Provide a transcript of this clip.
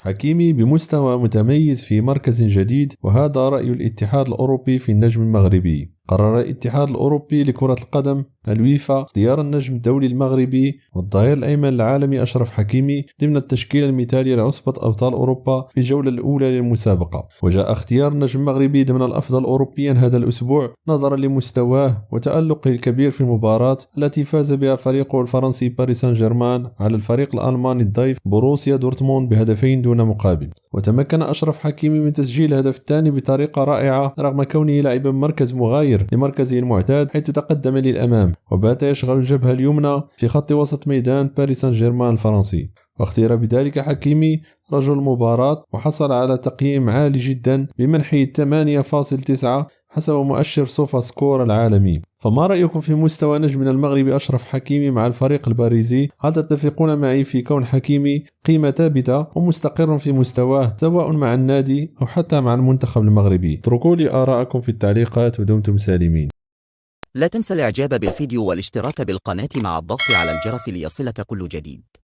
حكيمي بمستوى متميز في مركز جديد، وهذا رأي الاتحاد الأوروبي في النجم المغربي. قرر الاتحاد الأوروبي لكرة القدم الويفا اختيار النجم الدولي المغربي والظهير الأيمن العالمي أشرف حكيمي ضمن التشكيلة المثالية لعصبة أبطال أوروبا في الجولة الأولى للمسابقة. وجاء اختيار النجم المغربي ضمن الأفضل أوروبيا هذا الأسبوع نظرا لمستواه وتألقه الكبير في المباراة التي فاز بها فريقه الفرنسي باريس سان جيرمان على الفريق الألماني الضيف بروسيا دورتموند بهدفين دون مقابل. وتمكن أشرف حكيمي من تسجيل الهدف الثاني بطريقة رائعة رغم كونه لاعبا مركز مغاير لمركزه المعتاد، حيث تقدم للأمام وبات يشغل الجبهة اليمنى في خط وسط ميدان باريس سان جيرمان الفرنسي. واختير بذلك حكيمي رجل المباراة وحصل على تقييم عالي جدا بمنحه 8.9 حسب مؤشر سوفا سكور العالمي. فما رأيكم في مستوى نجمنا المغربي أشرف حكيمي مع الفريق الباريزي؟ هل تتفقون معي في كون حكيمي قيمة ثابتة ومستقر في مستواه سواء مع النادي أو حتى مع المنتخب المغربي؟ اتركوا لي آراءكم في التعليقات ودمتم سالمين. لا تنسى الاعجاب بالفيديو والاشتراك بالقناة مع الضغط على الجرس ليصلك كل جديد.